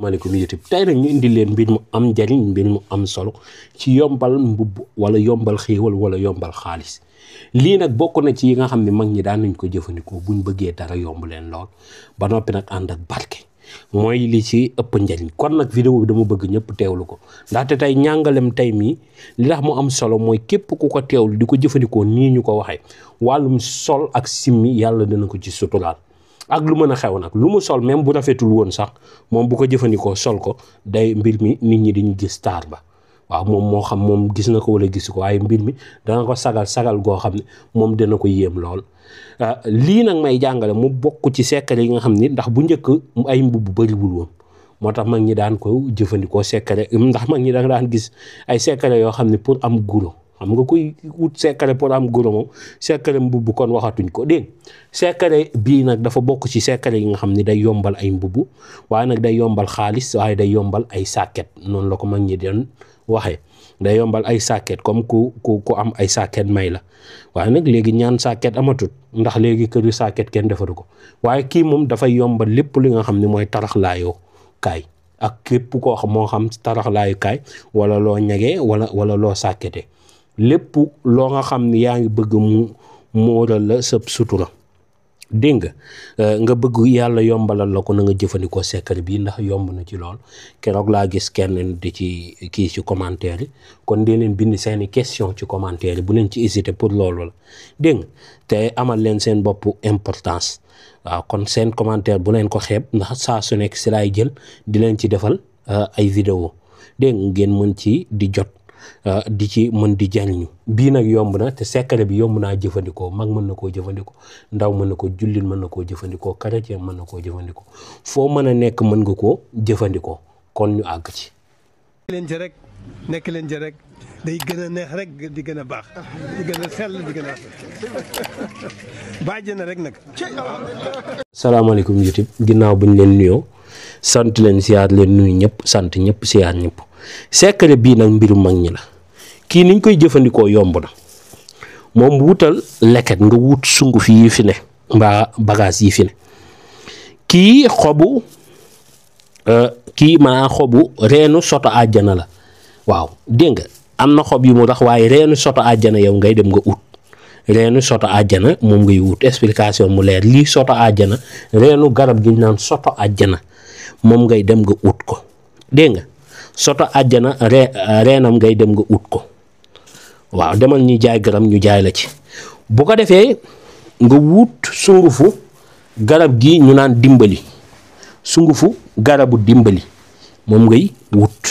maaleykum YouTube tey nag ñu indi leen mbir mu am njariñ mbir mu am solo ci yombal mbubb wala yombal xéewal wala yombal xaalis lii nag bokk na ci yi nga xam ne mag ñi daan nañ ko jëfandikoo buñ bëggee dara yomb leen lool ba noppi nag ànd ak barke mooy li ci ëpp njariñ kon nag vidéo bi dama bëgg ñëpp teewlu ko ndaxte tey ñàngalem tey mii li tax mu am solo mooy képp ku ko teewlu di ko jëfandikoo nii ñu ko waxee wàllum sol ak simmi yàlla dana ko ci suturaal ak lu mën a xew nag lu mu sol même bu rafetul woon sax moom bu ko jëfandikoo sol ko day mbir mi nit ñi dañu gis taar ba waaw moom moo xam moom gis na ko wala gis ko waaye mbir mi dana ko sagal goo xam ne moom dana ko yéem lool lii nag may jàngale mu bokk ci secret yi nga xam ni ndax bu njëkk ay mbubb bëriwul woon moo tax mag ñi daan ko jëfandikoo secret ndax mag ñi da nga daan gis ay secret yoo xam ne pour am guro xam nga kuy wut secret pour am guro moom secret mbubb kon waxatuñ ko dégg secret bii nag dafa bokk ci secret yi nga xam ne day yombal ay mbubb waaye nag day yombal xaalis waaye day yombal ay sàkket noonu la ko mag ñi doon waxee day yombal ay sàkket comme ku am ay sàkket may la waaye nag léegi ñaan sàkket amatut ndax léegi këru sàkket kenn defaru ko waaye kii moom dafay yombal lépp li nga xam ne mooy taraxlaayoo kaay ak képp koo xam moo xam taraxlaayu kaay wala loo ñagee wala loo sàkkete lépp loo nga xam ne yaa ngi bëgg mu móoral la sëb sutura dégg nga bëgg yàlla yombalal la ko na nga jëfandikoo secret bi ndax yomb na ci lool keroog laa gis kenn di ci kii ci commentaire yi kon dee leen bind seeni question ci commentaire yi bu leen ci hésité pour loolu la dégg te amal leen seen bopp importance waaw kon seen commentaire bu leen ko xeeb ndax saa su nekk si laay jël di leen ci defal ay vidéo dégg ngeen mën ci di jot di ci mën di jariñu bii nag yomb na te secret bi yomb naa jëfandikoo mag mën na koo jëfandikoo ndaw mën na ko jullit mën na koo jëfandikoo chrétien mën na koo jëfandikoo foo mën a nekk mën nga koo jëfandikoo kon ñu àgg ci leen ci rek nekk leen ci rek day gën a neex rek di gën a baax di gën a sell di gën a bàjj na rek nag. salaamaaleykum YouTube ginnaaw buñ leen nuyoo sant leen siyaar leen nuyu ñëpp sant ñëpp siyaar ñëpp secret bii nag mbiru mag ñi la kii niñ koy jëfandikoo yomb na moom wutal leket nga wut sunguf yi fi ne mbaa bagage yi fi ne kii xobu kii maanaam xobu reenu soto àjjana la waaw dégg nga am na xob yu mu tax waaye reenu soto àjjana yow ngay dem nga ut reenu soto àjjana moom ngay wut explication mu leer lii soto àjjana reenu garab gi ñu naan soto àjjana moom ngay dem nga ut ko dégg nga soto àjjana reenam ngay dem nga ut ko waaw demal ñu jaay garab ñu jaay la ci bu ko defee nga wut sungufu garab gi ñu naan dimbali sungufu garabu dimbali moom ngay wut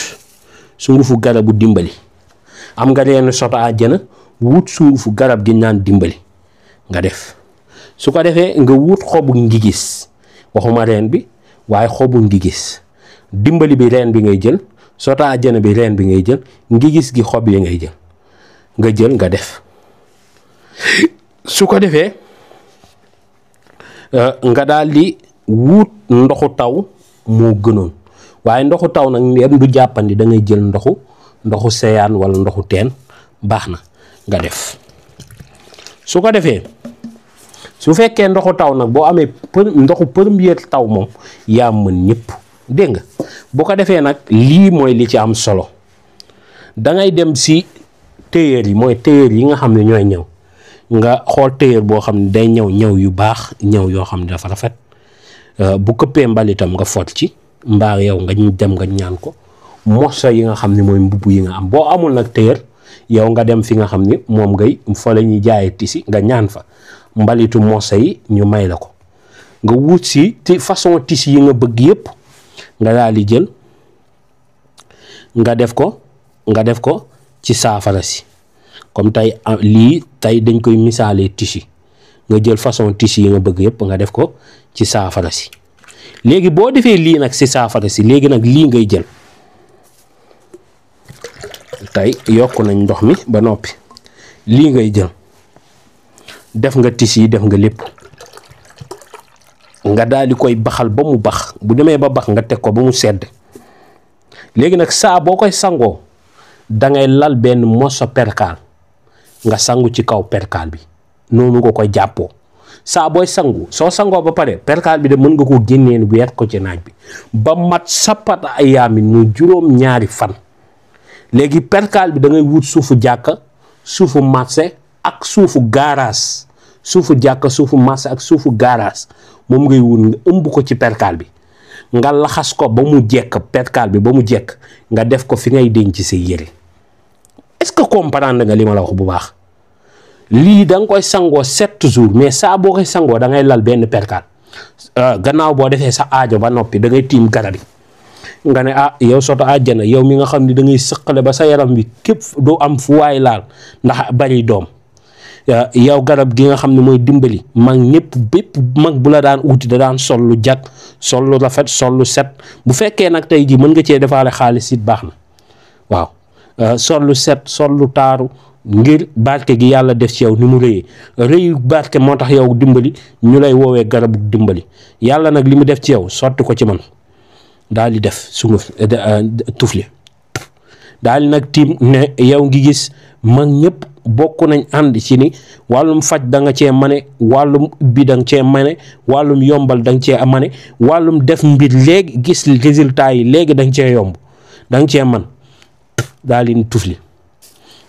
sungufu garabu dimbali am nga reenu soto àjjana wut sungufu garab gi ñu naan dimbali nga def su ko defee nga wut xobu ngigis waxuma reen bi waaye xobu ngigis dimbali bi reen bi ngay jël soto àjjana bi reen bi ngay jël ngi gis gi xob yi ngay jël nga def su ko defee nga daal di wut ndoxu taw moo gënoon waaye ndoxu taw nag yem du jàppandi da ngay jël ndoxu seyaan wala ndoxu teen baax na nga def su ko defee su fekkee ndoxu taw nag boo amee ndoxu premier taw moom yaa mën ñëpp dégg nga bu ko defee nag lii mooy li ci am solo dangay dem si tailleur yi mooy tailleur yi nga xam ne ñooy ñëw nga xool tailleur boo xam ne day ñëw yu baax ñëw yoo xam ne dafa rafet bu këppee mbalitam nga fot ci mbaa yow nga dem nga ñaan ko morso yi nga xam ne mooy mbubb yi nga am boo amul nag tailleur yow nga dem fi nga xam ne moom ngay fa la ñuy jaayee tisi nga ñaan fa mbalitu morso yi ñu may la ko nga wut si façon tisi yi nga bëgg yépp nga daal di jël nga def ko ci saafara si comme tey lii tey dañ koy misaalee tissu nga jël façon tissu yi nga bëgg yépp nga def ko ci saafara si léegi boo defee lii nag ci saafara si léegi nag lii ngay jël tey yokk nañ ndox mi ba noppi lii ngay jël def nga tissu yi def nga lépp nga daal di koy baxal ba mu bax bu demee ba bax nga teg ko ba mu sedd léegi nag saa boo koy sangoo dangay lal benn morso perkaal nga sangu ci kaw perkaal bi noonu nga koy jàppoo saa booy sangu soo sangoo ba pare perkaal bi de mën nga koo génneen weer ko ci naaj bi ba mat sappat ay yaamin muy juróom-ñaari fan. léegi perkaal bi da ngay wut suufu jàkka suufu marché ak suufu garage suufu jàkka suufu marché ak suufu garage moom ngay wut nga ëmb ko ci perkaal bi nga laxas ko ba mu jekk perkaal bi ba mu jekk nga def ko fi ngay denc say yére. est-ce que comprendre nga li ma la wax bu baax lii da nga koy sangoo 7 jours mais saa boo koy sangoo da ngay lal benn perkaal gannaaw boo defee sa aajo ba noppi da ngay tiim garab yi nga ne yow soto àjjana yow mi nga xam ne da ngay sëqale ba sa yaram bi képp doo am fu waay laal ndax bari doom yow garab gi nga xam ne mooy dimbali mag ñëpp bépp mag bu la daan uuti da daan sol lu jag sol lu rafet sol lu set bu fekkee nag tey ji mën nga cee defaale xaalis it baax na waaw sol lu set sol lu taaru ngir barke gi yàlla def ci yow ni mu rëyee rëyu barke moo tax yow dimbali ñu lay woowee garabu dimbali yàlla nag li mu def ci yow sotti ko ci man daal di def sunguf tufli daal di nag tiim ne yow ngi gis mag ñëpp bokk nañ ànd ci ni wàllum faj da nga cee mane wàllum ubbi da nga cee mane wàllum yombal da nga cee mane wàllum def mbir léegi gis résultat yi léegi da nga cee yomb da nga cee man daal di tufli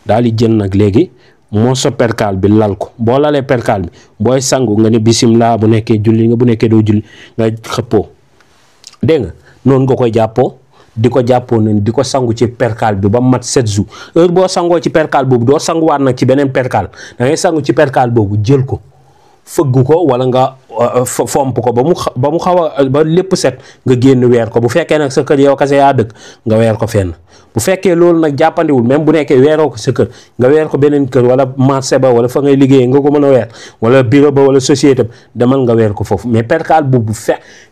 daal di jël nag léegi moo sa perkaal bi lal ko boo lalee perkaal bi booy sangu nga ne bisimilah bu nekkee julli nga bu nekkee doo julli nga xëppoo dégg nga noonu nga koy jàppoo di ko jàppoo ne di ko sangu ci perkaal bi ba mat 7 jours heure boo sangoo ci perkaal boobu doo sanguwaat nag ci beneen perkaal da ngay sangu ci perkaal boobu jël ko fëgg ko wala nga fomp ko ba mu xaw a ba lépp set nga génn weer ko bu fekkee nag sa kër yow kase yaa dëkk nga weer ko fenn bu fekkee loolu nag jàppandiwul même bu nekkee weeroo ko sa kër nga weer ko beneen kër wala marché ba wala fa ngay liggéeyee nga ko mën a weer wala bureau ba wala société ba demal nga weer ko foofu mais perkaal boobu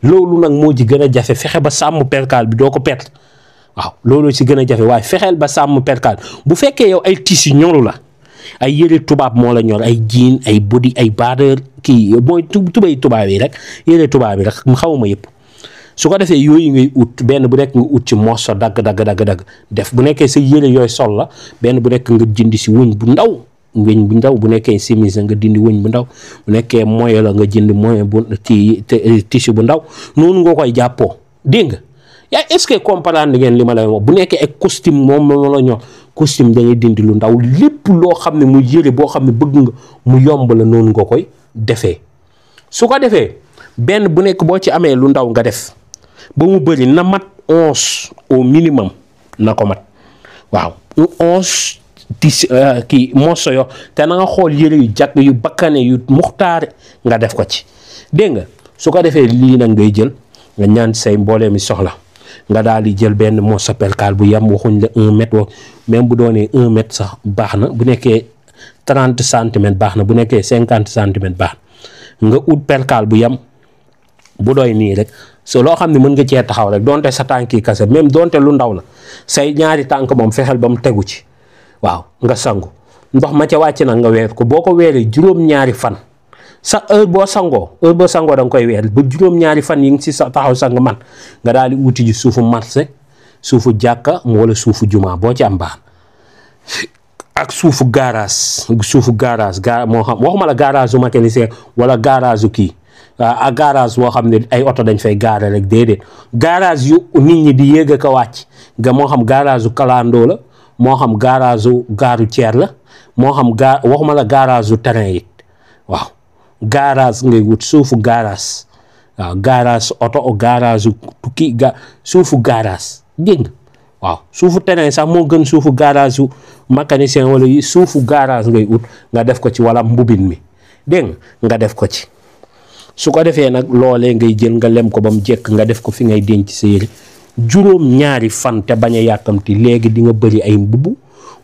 loolu nag moo ci gën a jafe fexe ba sàmm perkaal bi doo ko perte waaw loolu ci gën a jafe waaye fexeel ba sàmm perkaal bu fekkee yow ay tissu ñoru la ay yëre tubaab moo la ñor ay jean ay body ay baadeur kii mooy tubay tubaab yi rek yëre tubaab yi rek xawma yëpp su ko defee yooyu ngay ut benn bu nekk nga ut ci morso dagg def bu nekkee sa yëre yooyu sol la benn bu nekk nga jëndi si wëñ bu ndaw bu nekkee chemise nga dindi wëñ bu ndaw bu nekkee moyo la nga jënd moyo bu ci tissu bu ndaw noonu nga koy jàppoo dégg nga yaa est-ce que comprendre ngeen li ma lay wax bu nekkee ak costume moom la ñor costume da ngay dindi lu ndaw lépp loo xam ne mu yëre boo xam ne bëgg nga mu yomb la noonu nga koy defee su ko defee benn bu nekk boo ci amee lu ndaw nga def ba mu bëri na mat 11 au minimum na ko mat waaw 11 kii morso yo te na nga xool yëre yu jàkk yu bakkane yu muxtaare nga def ko ci dégg nga su ko defee lii nag ngay jël nga ñaan say mboolee mi soxla nga daal di jël benn morso perkaal bu yam waxuñ la 1 mètre wa même bu doonee 1 mètre sax baax na bu nekkee 30 centimètres baax na bu nekkee 50 centimètres baax na nga ut perkaal bu yam bu doy nii rek so loo xam ne mën nga cee taxaw rek donte sa tànk yi kase même donte lu ndaw la say ñaari tànk moom fexeel ba mu tegu ci waaw nga sangu ndox ma ca wàcc nag nga weer ko boo ko weeree juróom-ñaari fan sa heure boo sangoo da nga koy weer ba juróom-ñaari fan yi ngi si sa taxaw sang man nga daal di uti ji suufu marché suufu jàkka wala suufu juma boo ci am baax ak suufu garage moo xam waxuma la garage u mécanicien wala garage u kii ak garage boo xam ne ay oto dañ fay gaare rek déedéet garage yu nit ñi di yéeg ak a wàcc nga moo xam garage u kalandoo la moo xam garage u gaaru ceer la moo xam waxuma la garage u terrain it waaw garage ngay wut suufu garage waaw garage oto garage u tukki suufu garage dégg nga waaw suufu terrain sax moo gën suufu garage yu mécanicien wala yi suufu garage ngay ut nga def ko ci wala mbubin mi dégg nga def ko ci su ko defee nag loolee ngay jël nga lem ko ba mu jekk nga def ko fi ngay denc sa yére juróom-ñaari fan te bañ a yàkkamti léegi di nga bëri ay mbubb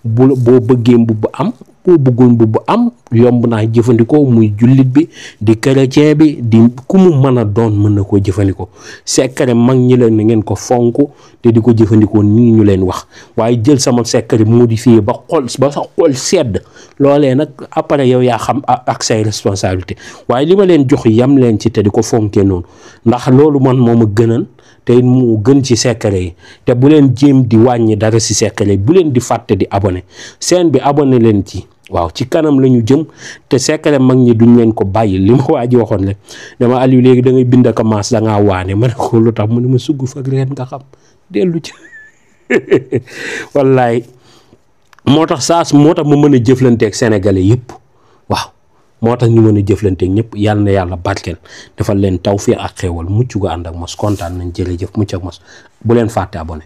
boo bëggee mbubb am boo bëggul mbubb am yomb naa jëfandikoo muy jullit bi di chrétien bi di ku mu mën a doon mën na koo jëfandikoo secret mag ñi leen na ngeen ko fonk te di ko jëfandikoo nii ñu leen wax waaye jël sama secret modifié ba sa xol sedd loolee nag après yow yaa xam ak say responsabilité waaye li ma leen jox yam leen ci te di ko fonkee noonu ndax loolu man moo ma gënal te mu gën ci secret yi te bu leen jéem di wàññi dara ci secret yi bu leen di fàtte di abonné chaîne bi abonné leen ci waaw ci kanam la ñu jëm te secret mag ñi duñ leen ko bàyyi li ma waa ji waxoon rek dama Aliou léegi da ngay bind ak maas da ngaa waane ma ne ko lu tax mu ne ma sugg fag reen nga xam dellu ci wallaay moo tax moo tax mu mën a jëflanteeg sénégalais yëpp waaw moo tax ñu mën a jëflanteeg ñëpp yàlla na yàlla barkeel defal leen tawfiq ak xéewal mucc gu ànd ak mos kontaan nañ jërëjëf mucc ak mos bu leen fàtte abonné